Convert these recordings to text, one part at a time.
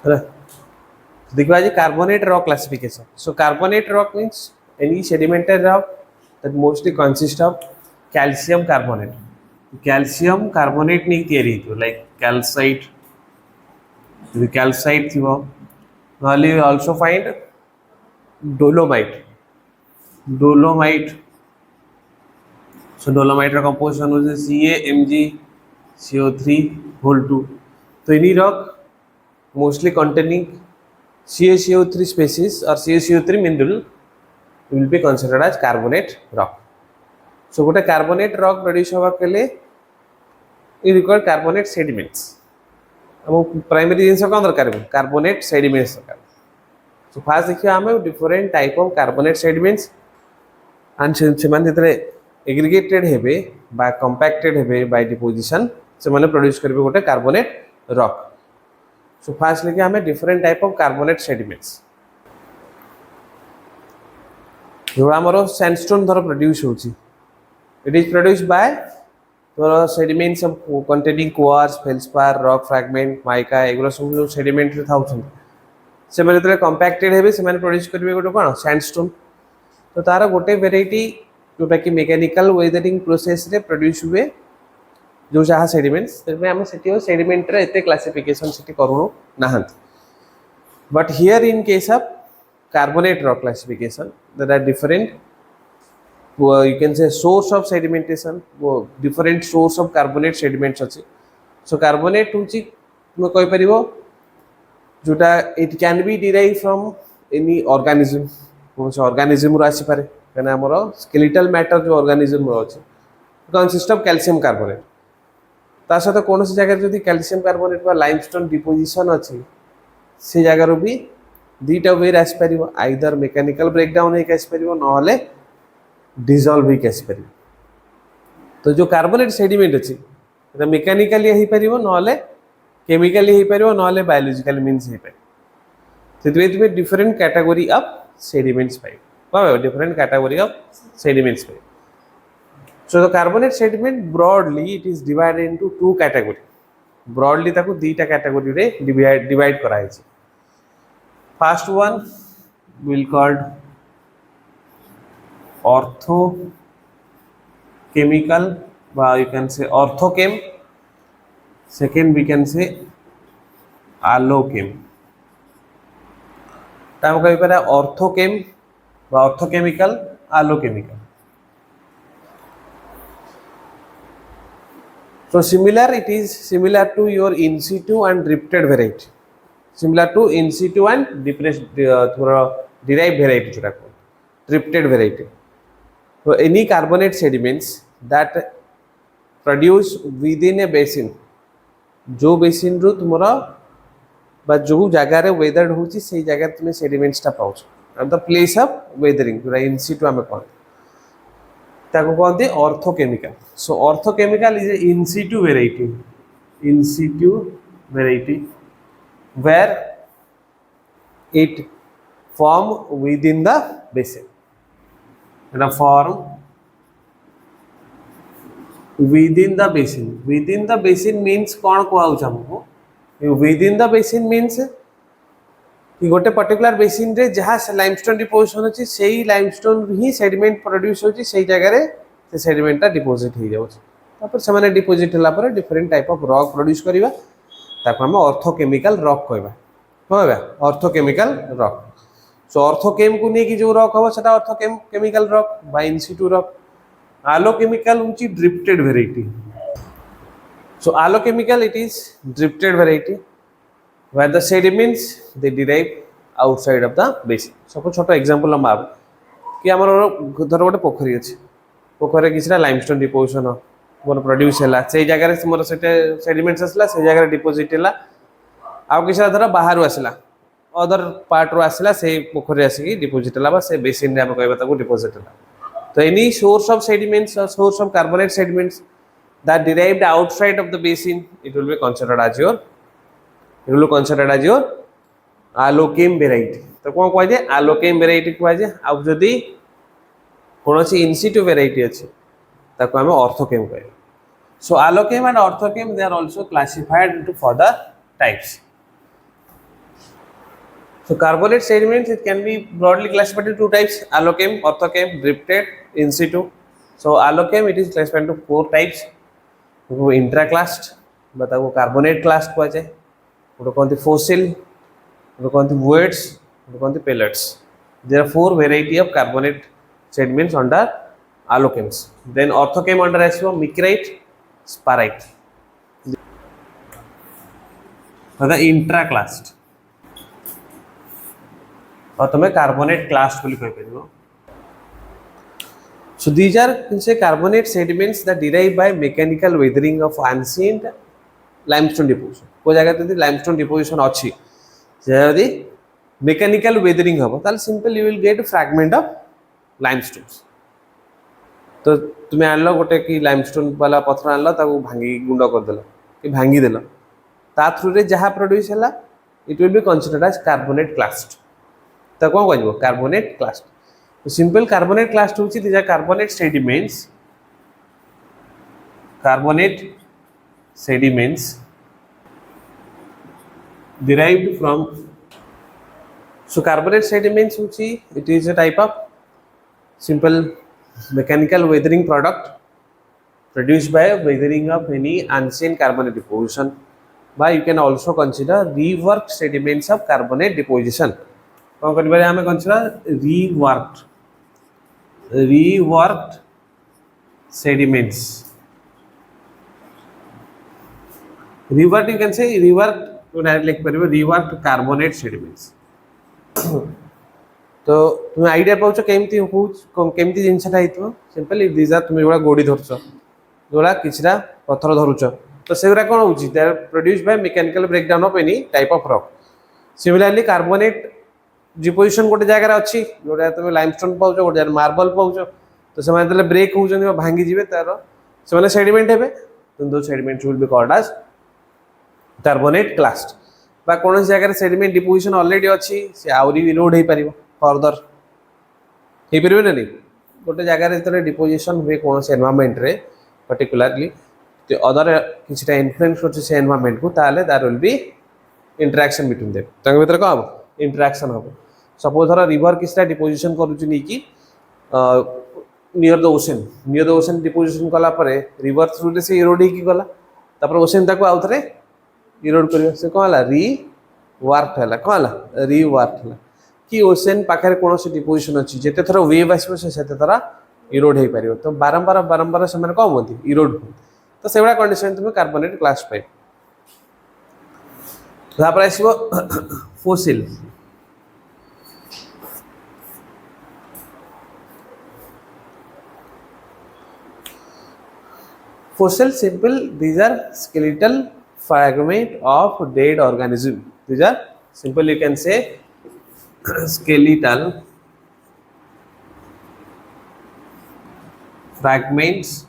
है देखा आज carbonate rock classification. So carbonate rock means any sedimentary rock that mostly consist of calcium carbonate. Calcium carbonate नहीं तैयारी हो लाइक कैल्साइट. कैल्साइट थी नॉले ऑल्सो फाइंड डोलोमाइट. डोलोमाइट. सो dolomite composition हो CaMgCO3 तो इनी rock mostly containing CaCO3 species or CaCO3 mineral will be considered as carbonate rock. So गोटे carbonate rock produce होगा के लिए you require carbonate sediments. हम primary जिनसे कौन दरकार है carbonate sediments दरकार. So first देखिए हमें different type of carbonate sediments and से मान जितने aggregated है बे by compacted है बे by deposition से माने produce करेंगे गोटे carbonate rock. So first लेके हमें different type of carbonate sediments. जो हमारा sandstone द्वारा produce होती, it is produced by तो sediments containing quartz, feldspar, rock fragment, mica, एगुला सब जो sedimentary था उसमें से मैंने तो compacted है भी से मैंने produce करेंगे गोटे कौन sandstone. तो तारा गोटे variety जो टाकि mechanical weathering process रे produce हुए जो जहाँ सेडिमेंट्स तेरे आम से सेडिमेंट एत क्लासिफिकेशन से करूँ ना. But here in case of carbonate rock classification there are different you can say source of sedimentation different source of carbonate sediments अच्छे. सो कार्बोनेट हूँ तुम कहीपर जोटा it can be derive from any organism कौन से organism आसीपे कहीं आमर स्केलेटल मैटर जो ऑर्गेनिज्म अच्छे कंसिस्ट ऑफ कैल्शियम कार्बोनेट. ता सहित कौन जगह जब कैल्शियम कार्बोनेट लाइमस्टोन डिपोजिशन अच्छी से जगार भी दुईटा वे आसपर आइदर मेकानिकल ब्रेकडाउन होकर ना डिजल्व होकर. तो जो कार्बोनेट सेडिमेंट अच्छी मेकानिकाली हो पार ना केमिकाली हो पार ना बायोलॉजिकल मीन्स हो पाए. से डिफरेंट कैटेगरी ऑफ सेडिमेंट्स पाए डिफरेंट कैटेगरी ऑफ सेडिमेंट्स पाए. So the carbonate sediment broadly it is divided into two category. Broadly ताको दीटा category रे divide करा है. First one will called orthochemical, you can say orthochem. Second we can say allochem. ताम कहीं पर orthochem वा orthochemical allochemical. So similar it is similar to your in situ and drifted variety. Similar to in situ and derived variety जो रखो drifted variety. So any carbonate sediments that produce within a basin जो basin रो तुम्हारा बा जो जगह रे weathered होची सही जगह तुम्हें sediments टा पाओ at the place of weathering जो in situ हमें कौन कहते orthochemical. So orthochemical is in situ variety where it form within the basin. Form within the basin means कौन कहूँ हमको within the basin means कि गोटे particular basin रे जहाँ लाइमस्टोन डिपोजिशन अच्छी से लाइमस्टोन ही सेडिमेंट प्रोड्यूस होची से जगह से सेडिमेंटा डिपोजिट हो जाऊँ से डिपोजिट होला different type of rock produce करवा ताको हम ऑर्थोकेमिकल रॉक कहवा ऑर्थोकेमिकल रॉक. सो ऑर्थोकेम को नहीं कि जो रॉक हम सेटा orthochemical rock by in situ rock. Allochemical होची drifted variety. So allochemical it is drifted variety where the sediments they derive outside of the basin. Suppose छोटा एग्जांपल हम आब कि हमर धर गोटे पोखरी अछि पोखरी किछरा लाइमस्टोन डिपोजिशन मोर प्रोड्यूस हैला से जगह रे मोर सेटे सेडिमेंट्स असला से जगह रे डिपोजिट हैला आ किछरा धर बाहर आसला अदर पार्ट रो आसला से पोखरी आसी डिपोजिट हैला बा से बेसिन रे हम कहबा ताको डिपोजिट हैला. तो any source of sediments or source of carbonate sediments that derived outside of the basin it will be considered as your allochem variety. तो कौन कह जाए allochem variety कह जाए. अब जदि कौन सी in situ variety अच्छे ताको हमें orthochem कहे. So allochem and orthochem they are also classified into further types. So carbonate sediments, it can be broadly classified into two types: allochem, orthochem, drifted, in situ. So allochem, it is classified into four types: intraclast, बताओ carbonate clast कुआ जाए, उनको कहते fossil, उनको कहते voids, उनको कहते pellets. There are four variety of carbonate sediments under allochems. Then orthochem under ଆସିବ micrite, sparite. the intraclast. और तुम्हें carbonate clast बोली कोई पढ़ियो. So these are say carbonate sediments that derive by mechanical weathering of ancient limestone deposition. कोई जगह तो limestone deposition अच्छी. यदि mechanical weathering हबो, ताल simple you will get fragment of limestones. तो तुम्हें आनलो गोटे कि limestone वाला पत्थर आनलो ताको भांगी गुंडा कर देलो कि भांगी देलो. ता थ्रू रे जहाँ प्रोड्यूस हैला it will be considered as carbonate clast. तो कौन कहजो carbonate clast. So simple carbonate clast होची these are carbonate sediments derived from. So carbonate sediments होची it is a type of simple mechanical weathering product produced by weathering of any ancient carbonate deposition. But you can also consider reworked sediments of carbonate deposition. कौन करिबारे हमें consider reworked sediments. Reworked you can say reworked to directly लिख परिबो reworked carbonate sediments. तो तुम idea पाउछ केमती होउछ केमती जिंसटा हेतु simply this are तुम जोड़ा गोडी धरछ जोड़ा किछरा पत्थर धरुछ तो सेगरा कोन होउछ they are produced by mechanical breakdown of any type of rock. Similarly carbonate deposition गोटे जगह अच्छी जोटा तुम लाइमस्टोन पाउछ गोटे मार्बल पाउछ तो से माने ब्रेक होउछन भांगी जिवे तार से माने सेडिमेंट हेबे तो दो sediments will be called as carbonate clast. बा कोन जगह सेडिमेंट डिपोजिशन ऑलरेडी अच्छी से आउरी इरोड हे परिबो फर्दर हे परिबो ना नहीं गोटे जगह रे तरे डिपोजिशन हुए कोन से एनवायरनमेंट रे पर्टिकुलरली तो अदर किछटा इन्फ्लुएंस करछ से एनवायरनमेंट को ताले there will be interaction between them तंग भीतर को इंटरेक्शन हो. सपोज धर रिवर किसटा डिपोजिशन करूची नी कि नियर द ओशन डिपोजिशन कला परे रिवर थ्रू रे से इरोड की गला तापर ओशन ताको आउथरे इरोड करियो से कहला रीवर्क हला कहला रीवर्क हला कि ओशन पाखरे कोन से डिपोजिशन अछि जेते थरा वेव आसीबो से सेते थरा इरोड हे परियो तो बारंबार से माने कम होती इरोड तो सेवडा कंडीशन तुम कार्बोनेट क्लास पाइ. तापर आसीबो fossil. Fossil simple these are skeletal fragment of dead organism. These are simple you can say skeletal fragments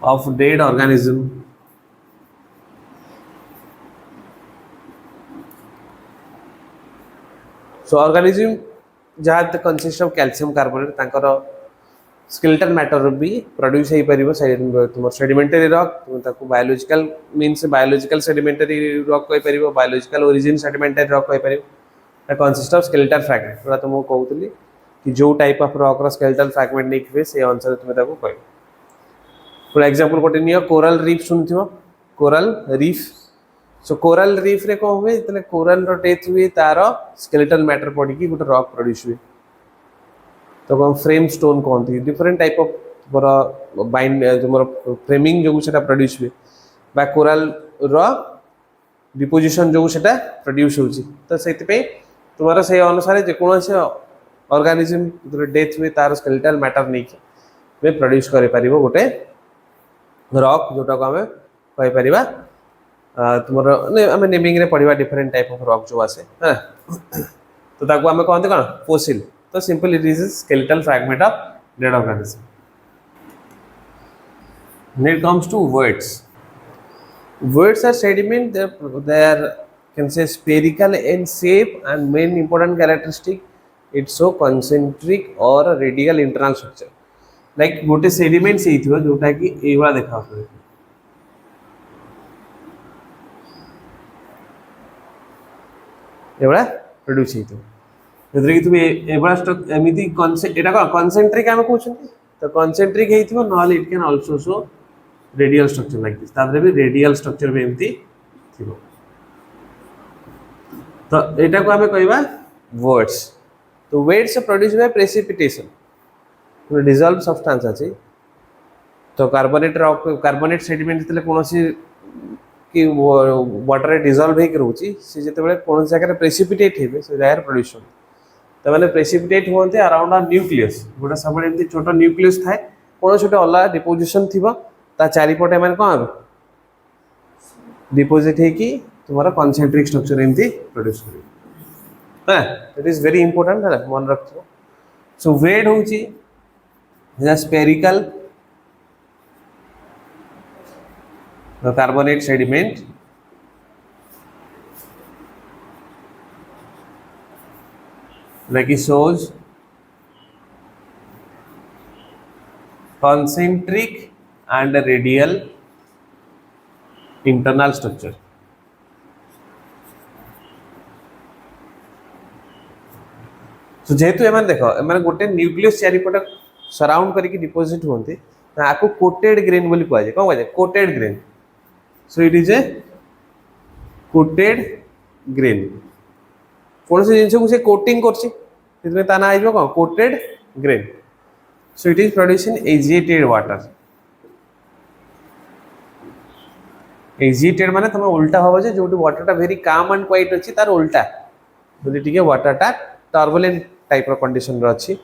of dead organism. So organism जहाँ तक consist of calcium carbonate तांकर skeletal matter भी produce ही परिबो तुम sedimentary rock तुम ताको biological means biological sedimentary rock कोई परिबो biological origin sedimentary rock कोई परिबो that consist of skeletal fragment. थोड़ा तुमको कहउतली कि जो टाइप ऑफ रॉक रो skeletal fragment नहीं थे से अनुसार तुम ताको कहै. फॉर एग्जांपल गोटे नियो कोरल रीफ सुनथियो coral reef. So coral reef रे को हुए तने कोरल रो डेथ हुए तार स्केलेटल मैटर पड़ी कि गोटे रॉक प्रोड्यूस हुए तो हम फ्रेम स्टोन कहती डिफरेंट टाइप ऑफ बरा बाइंड तुमर फ्रेमिंग जो सेटा प्रोड्यूस हुए बा कोरल रो डिपोजिशन जो सेटा प्रोड्यूस होची तो सेति पे तुम्हारा से अनुसार जे कोन से ऑर्गेनिज्म डेथ हुए तार स्केलेटल मैटर नहीं कि वे प्रोड्यूस करे परिबो गोटे रॉक जोटा को हमें कहि परिबा तुमरो ने हमें नेमिंग रे पढ़िबा डिफरेंट टाइप ऑफ रॉक जो आसे हां तो ताको हमें कहते कोन फॉसिल तो simple it is skeletal fragment of dead organism. When it comes to voids are sediment. They are can say spherical in shape and main important characteristic it's so concentric or radial internal structure. Like गोटे sediment से हिथिबो जोटा कि एवा देखा होय एवडा produce होइतो जदि कि तुम एबळा स्ट्रक्चर एमिति एटा को कंसेंट्रिक आम कहउछन तो कंसेंट्रिक हेइथिबो नॉल it can also show radial structure like this तादरे भी रेडियल स्ट्रक्चर भी एमिति थिबो तो एटा को आमे कहबा वर्ड्स तो weights produce by precipitation dissolve substance अछि तो कार्बोनेट सेडिमेंट तले कोनोसी कि वाटर डिजॉल्व हे करूची से जते बेले कोन जगह प्रेसिपिटेट हेबे से जगह प्रोड्यूस हो तो माने प्रेसिपिटेट होते अराउंड अ न्यूक्लियस गोटा सब एमती छोट न्यूक्लियस थाए कोन छोटे अला डिपोजिशन थिबा ता चारिपटे माने कोन डिपोजिट हे कि तुम्हारा कंसेंट्रिक स्ट्रक्चर एमती प्रोड्यूस करियो हां इट इज वेरी इंपोर्टेंट है मन रखो सो वेट होची is spherical the carbonate sediment like it shows concentric and radial internal structure so जेहेतु एमान देखो एमान गोटे न्यूक्लियस चारिपट सराउंड करके डिपोजिट होंती आको कोटेड ग्रेन बोली कहै छै कोन कहै छै coated grain so it is a coated grain कौन से जिनसे उसे कोटिंग करछि इसमें ता ना आइबो कोन coated grain so it is producing agitated water agitated माने तमे उल्टा होबो जे जोटी वाटर टा वेरी काम एंड क्वाइट अछि तार उल्टा जदि टिके वाटर टा टर्बुलेंट टाइप रो कंडीशन रो अछि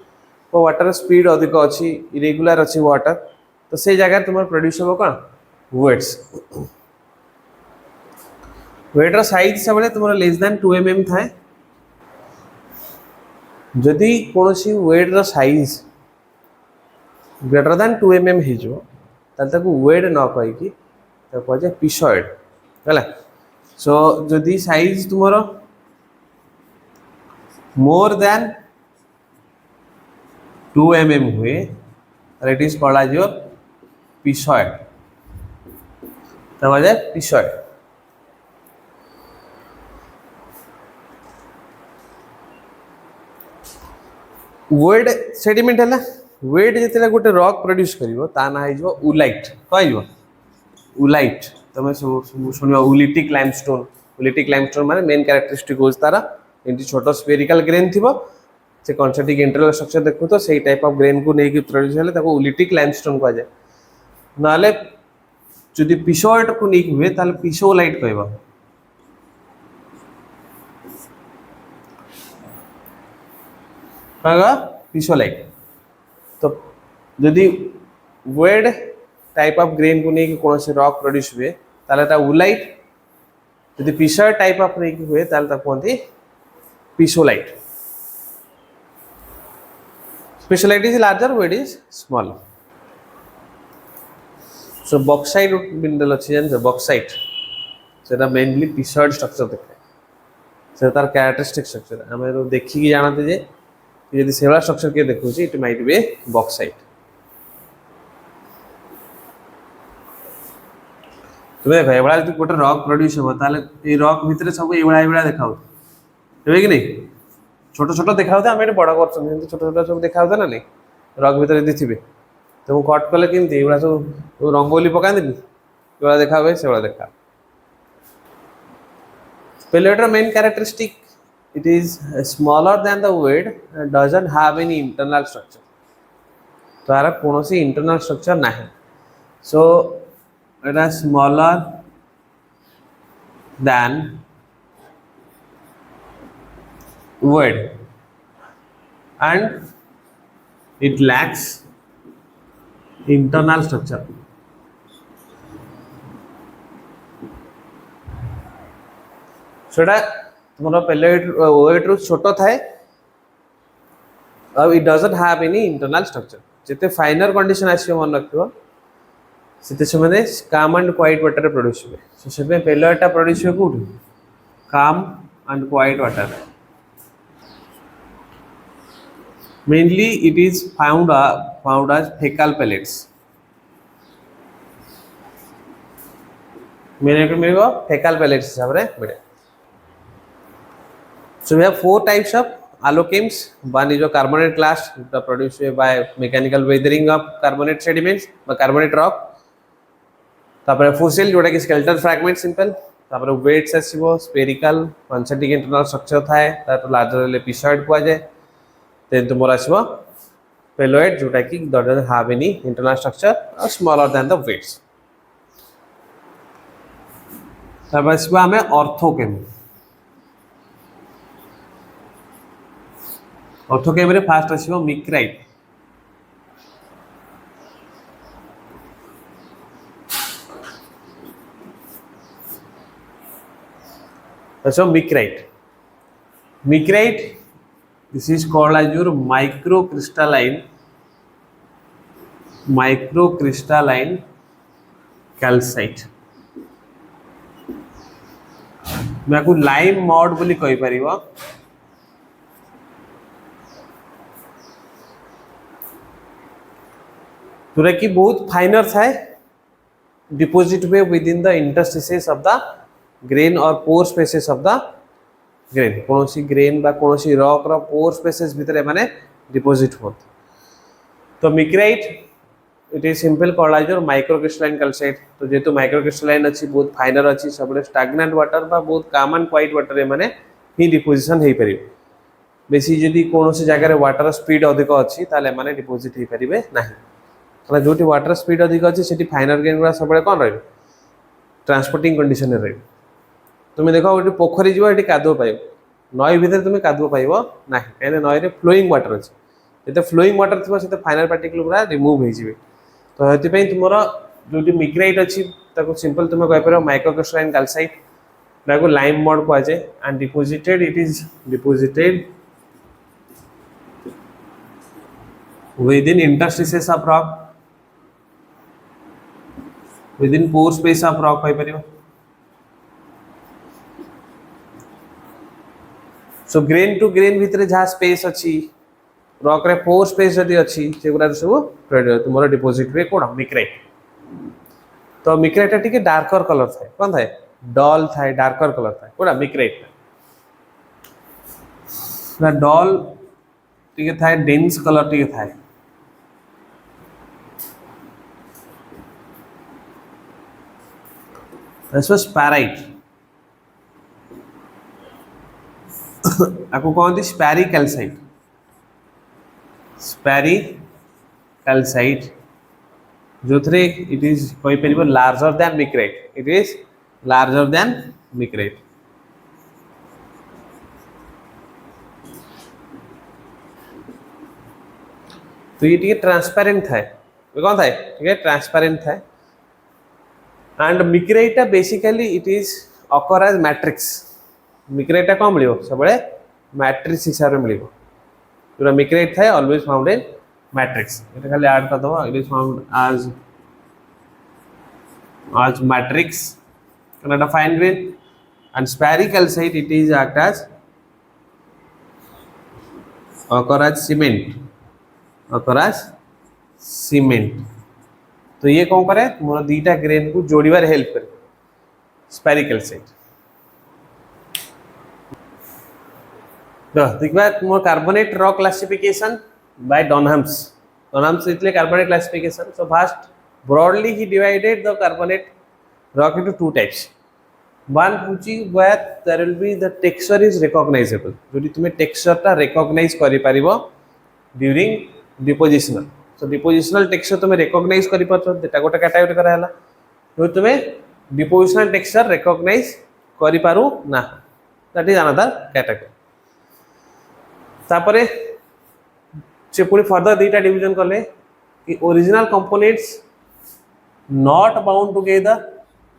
तो वाटर स्पीड अधिक अछि इरेगुलर अछि वाटर तो से जगह तुम प्रोड्यूस होबो कोन वेट्स वेटर साइज सब तुम लेस देन 2 mm थाए जदि कोनोसी वेट रो साइज ग्रेटर देन 2 mm हे जो तल तक वेट न कहि कि तो कह जे पिसॉइड हला सो जदि साइज तुमरो मोर देन 2 mm हुए और it is called as your pisoid तो कह जे पिसॉइड वेट सेडिमेंट है वेट जिते गोटे रॉक प्रोड्यूस करिवो ता ना हिजो उलाइट कहइबो उलाइट तमे सुनियो उलिटिक लाइमस्टोन माने मेन कैरेक्टरिस्टिक होस तारा एंटी छोटो स्फेरिकल ग्रेन थिबो से कंसेंट्रिक इंटरनल स्ट्रक्चर देखो तो सेही टाइप ऑफ ग्रेन को नेकी प्रोड्यूस हले ताको उलिटिक लाइमस्टोन कह जाय नाले जदि पिसोइट को नेकी हुए ताले पिसोलाइट कहइबो पिसोलाइट तो जदि वेड टाइप ऑफ ग्रेन को नहीं कौन से रॉक प्रोड्यूस हुए ताले उलाइट जदि पिसर टाइप ऑफ नहीं हुए ताले कहते पिसोलाइट पिसोलाइट इज लार्जर वेड is small so bauxite mineral अच्छी जान बॉक्साइट सेटा मेनली पिसर्ड स्ट्रक्चर देखाए से तार कैरेक्टरिस्टिक स्ट्रक्चर आम देखिकी जानते जे यदि सेवा स्ट्रक्चर के देखो इट माइट बी बॉक्साइट तुम्हें देखो एबळा जदि गोटे रॉक प्रोड्यूस हो ताले ए रॉक भितरे सब एबळा देखाउ हेबे कि नहीं छोट छोट देखाउ त हम बड़ करछन जेंति छोट छोट सब देखाउ त ना नहीं रॉक भितरे यदि थिबे तो कट कले केमति एबळा सब रंगोली पकांदिनी एबळा देखावे सेबळा देखा pay later main characteristic it is smaller than the weight and doesn't have any internal structure तो आरा कोनोसी internal structure नहीं so it is smaller than weight and it lacks internal structure so that तुम्हारा pellet wait रो छोटो थाए अब it doesn't have any internal structure जिते फाइनर condition आसीयो मन रखियो सिते समय काम एंड क्वाइट वाटर प्रोड्यूस हुए सो सेबे पेलेटा प्रोड्यूस हुए कोठी काम and quite water mainly it is found as faecal pellets मेरे को फेकल पेलेट्स हिसाब रे मिले So we have four types of allochems. One is a carbonate class, produced by mechanical weathering of carbonate sediments by carbonate rock. तापर fossil जोटा कि skeletal fragment simple तापर वेट्स आसीबो स्फेरिकल कॉन्सेंट्रिक इंटरनल स्ट्रक्चर थाए तापर लार्जर एपिसॉइड को जाए देन तुमर आसीबो पेलोइड जोटा कि doesn't have any internal structure और स्मॉलर देन द वेट्स तापर आसीबो हमें ऑर्थोकेम रे fast आसीबो micrite So micrite. Micrite, this is called as your microcrystalline calcite. मैं आपको लाइम मॉड बोली कहि परिबो जोरा कि बहुत फाइनर थाए डिपोजिट हुए within the interstices of the grain और pore spaces of the grain कोनोसी ग्रेन बा कोनोसी रॉक रो पोर स्पेसेस भीतर माने डिपोजिट होत तो micrite it is simple called as your microcrystalline calcite तो जेतु माइक्रोक्रिस्टलाइन अछि बहुत फाइनर अछि सबले स्टैग्नेंट वाटर बा बहुत कॉमन क्वाइट वाटर माने ही डिपोजिशन हे परिबो बेसी जदी कोनोसी जगह रे वाटर स्पीड अधिक अछि ताले माने डिपोजिट हे परिबे नाही कारण जोटी वाटर स्पीड अधिक अछि सेठी फाइनर ग्रेन गुरा सबले कोन रहबे ट्रांसपोर्टिंग कंडीशन रे रहबे तुम देखो गोटे पोखरी जीव ये कादुओ पाइब नई भितर तुम कादुओ पाइब ना कहीं नई रे फ्लोइंग वाटर अच्छे जिते फ्लोइंग वाटर थी से फाइनल पार्टिकल पूरा रिमूव हो तो ये तुम जो मिक्राइट अच्छी सिंपल तुम कहीपर माइक्रोक्रिस्टलाइन कैल्साइट को लाइम मॉड कह जाए and deposited it is deposited within interstices of rock within pore space of rock कहीपर सो ग्रेन टू ग्रेन भितर जहाँ स्पेस अच्छी रॉक रे पोर स्पेस जदि अच्छी सेगुरा सब तुम डिपोजिट हुए कौन मिक्राइट तो मिक्राइट टिके डार्कर कलर थाए कौन थाए डल थाए डार्कर कलर थाए कौन मिक्राइट डल टिके थाए डेंस कलर टिके थाए स्पैराइट आपको कहते स्पैरी कैल्साइट जो थे इट इज कही पर larger than micrite it is larger than micrite तो ये ट्रांसपेरेंट था कौन था ट्रांसपेरेंट था and micrite basically it is occur as matrix micrite कौन मिल सब मैट्रिक्स हिसाब से मिल जो मिक्राइट थाए ऑलवेज फाउंड इन मैट्रिक्स ये खाली ऐड कर दो it is found as matrix and a fine grain and sparry calcite it is act as occur as cement तो ये कौन करे मोर दीटा ग्रेन को जोड़ीबार हेल्प करे स्पैरी कैल्साइट देखा मोर carbonate rock classification by Dunham's इतले carbonate classification so first broadly he divided the carbonate rock into two types one which where there will be the texture is recognizable जोटी तुम्हें texture टा recognize करि परिबो during depositional so depositional texture तुम्हें recognize करि परछो data गोटा category करा हला जो तुम्हें depositional texture recognize करि पारु ना that is another category तापरे से पूरी फर्दर दीटा डिवीजन कले कि original components not bound together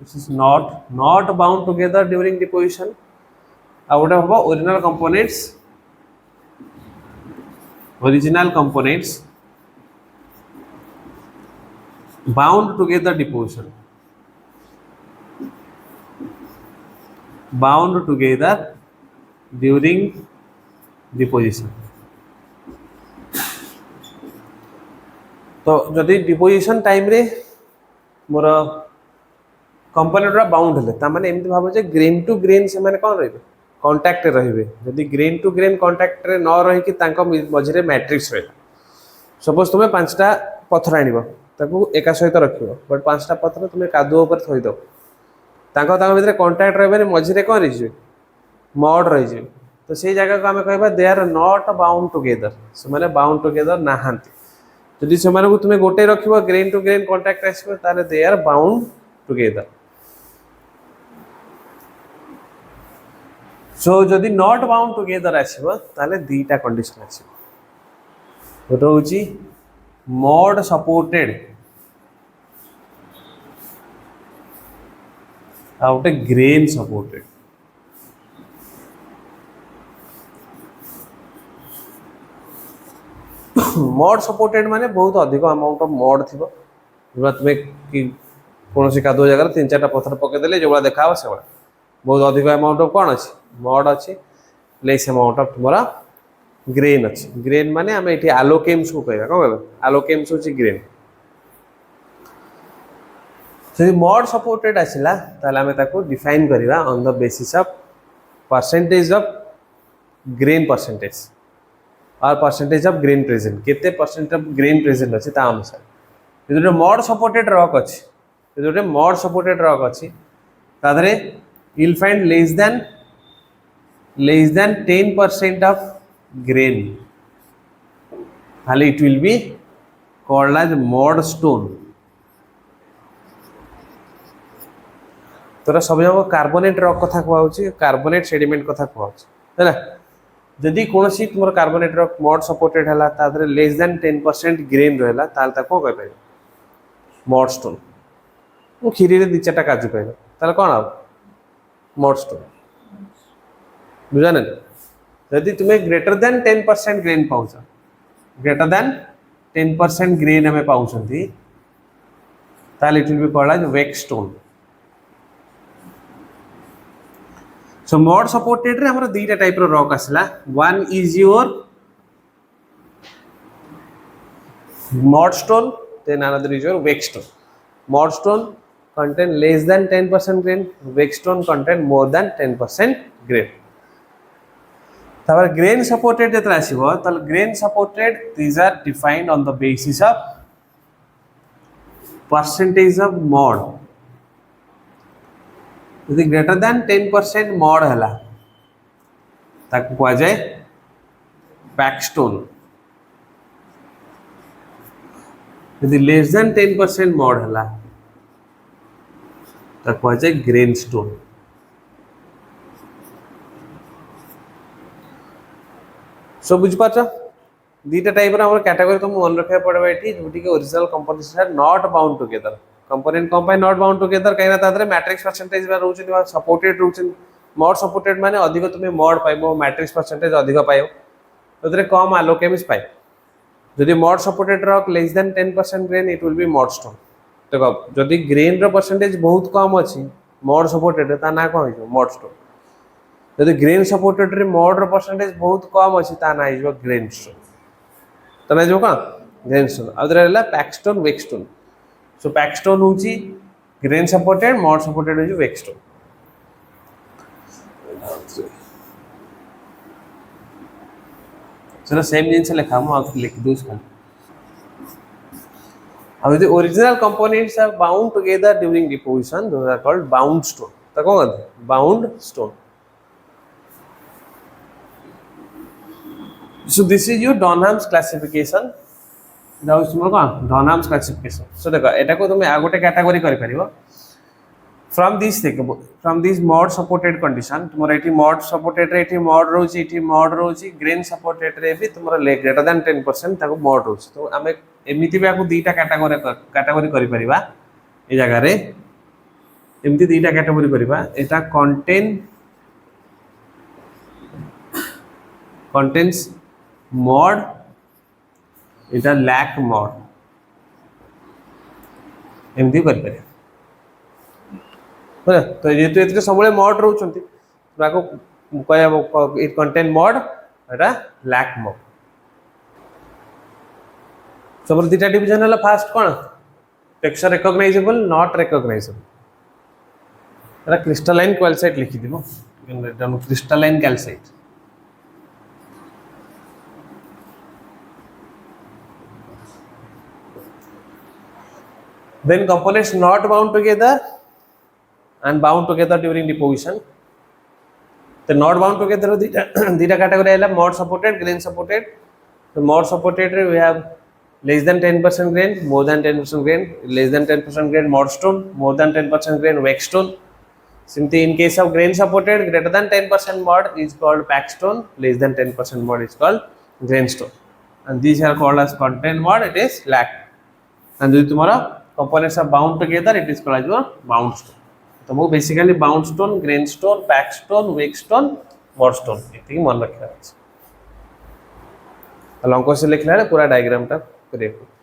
this is not bound together during deposition out of original components bound together deposition bound together during deposition तो जदि deposition time रे मोर component bound हेले ता माने एमती भाबो जे ग्रेन टू ग्रेन से माने कोन रहबे कांटेक्ट रे जदि ग्रेन टू ग्रेन कांटेक्ट रे न रही मझे मैट्रिक्स रहा सपोज तुम्हें 5टा पत्थर आनिब ताकू एका सहित रख बट 5टा पत्थर तुम्हें कादुओ पर थईद भर कंटाक्ट रही मझे कौन रही मड रही तो से जगह को आम कह they are not bound together से मैंने बाउंड टुगेदर नहांती जदि से तुम्हें गोटे रख ग्रेन टू ग्रेन कंटाक्ट आसो they are bound together so जदि नॉट बाउंड टुगेदर आसो दीटा कंडीशन आसो गोटे हूँ मड सपोर्टेड आ गोटे ग्रेन सपोर्टेड मड सपोर्टेड माने बहुत अधिक अमाउंट ऑफ मड थी जो तुम्हें कि कौन कादुआ जगह 3-4टा पत्थर पकईदे जो देखा से बहुत अधिक अमाउंट ऑफ कौन अच्छी मड अच्छी लेस अमाउंट ऑफ तुम्हारा ग्रेन अच्छी ग्रेन माने आम ये आलोकेम्स को कहवा कौन कह आलोकेम्स हूँ ग्रेन जब मड सपोर्टेड आसला आम डिफाइन करवा on the basis of percentage of grain percentage और परसेंटेज ऑफ ग्रेन प्रेजेंट केते परसेंट ऑफ ग्रेन प्रेजेंट अच्छे अनुसार जो मड सपोर्टेड रॉक अच्छी जो मड सपोर्टेड रॉक अच्छी तादरे you'll find less than 10% of grain it will be called as mud stone तोरा सब जगह कार्बोनेट रॉक कथा कहूँ कार्बोनेट सेडिमेंट कथा कहूँ है जदि कौन सी तुम कार्बोनेट रॉक मड सपोर्टेड है लेस देन 10% ग्रेन रहा कौन कह मड स्टोन वो खीरी 2-4टा काजू कहल कौन आ मड स्टोन बुझा ना जदि तुम्हें greater than 10% grain pouch greater than 10% grain आम पाँच it will be called as wackestone so mud supported रे हमर दीटा टाइप रो रॉक आसला one is your mudstone then another is your wackestone mudstone contain less than 10% grain wackestone contain more than 10% grain grain supported जो आसो grain supported these are defined on the basis of percentage of mud यदि greater than 10% mud है कह जाए पैकस्टोन यदि less than 10% mud है कह जाए ग्रेन स्टोन सो बुझिपार दीटा टाइप कैटेगरी तुमको मन रखा पड़ेगा ये जो original components not bound together component कौन नॉट बाउंड टुगेदर कहीं मैट्रिक्स परसेंटेज रोचे सपोर्टेड रोचे मड सपोर्टेड माने अधिक तुम्हें मड पाइब मैट्रिक्स परसेंटेज अधिक पाइब तो कम आलोकेम्स पाइब जदि mud supported rock less than 10% grain it will B mud stone देखो जदि ग्रेन रो परसेंटेज बहुत कम अच्छी मड सपोर्टेड ता ना कौन हो मड स्टोन जदि ग्रेन सपोर्टेड रे मड रो परसेंटेज बहुत कम अच्छी ता ना हो ग्रेन स्टोन तो ना जो कौन ग्रेन स्टोन आउे पैकस्टोन वेक स्टोन सो पैकस्टोन हूँ ग्रेन सपोर्टेड मड सपोर्टेड हूँ वेक स्टोन चलो सेम जिन लिखा मुझे लिख दूँ अब the original components are bound together during deposition those are called bound stone तो कौन bound stone so this is your Dunham's classification now is तुम कौन Dunham's classification so देखो एटा को तुम आ गोटे कैटेगरी करि परिबो from this mud supported condition तुमरा एठी mud supported रे एठी mud रोची grain supported रे भी तुमरा greater than 10% ताको mud रोची तो आमे एमिति भी दीटा कैटेगरी करि परिबा ए जगह रे एमिति दीटा कैटेगरी परिबा एटा contains mud एटा lack mud एमिति करि परिबा तो ये सब मड रोचंती इट कंटेन मड एटा लैक मड सब दीटा डिवीजन है फास्ट कौन texture recognizable not recognizable crystalline क्वालिसाइट लिखि दिबो You can write down crystalline calcite. Then components not bound together and bound together during deposition. The not bound together dita category है mod supported, grain supported. The mod supported we have less than 10% grain, more than 10% grain, less than 10% grain mod stone, more than 10% grain wake stone. Simply in case of grain supported, greater than 10% mod is called pack stone, less than 10% mod is called grain stone. And these are called as content mod, it is lac. And if tomorrow components are bound together, it is called as your bound stone. So basically bound stone, grain stone, pack stone, wake stone, mod stone. ये मन रखना है। अलग से लिखना है पूरा diagram टा करेक्ट।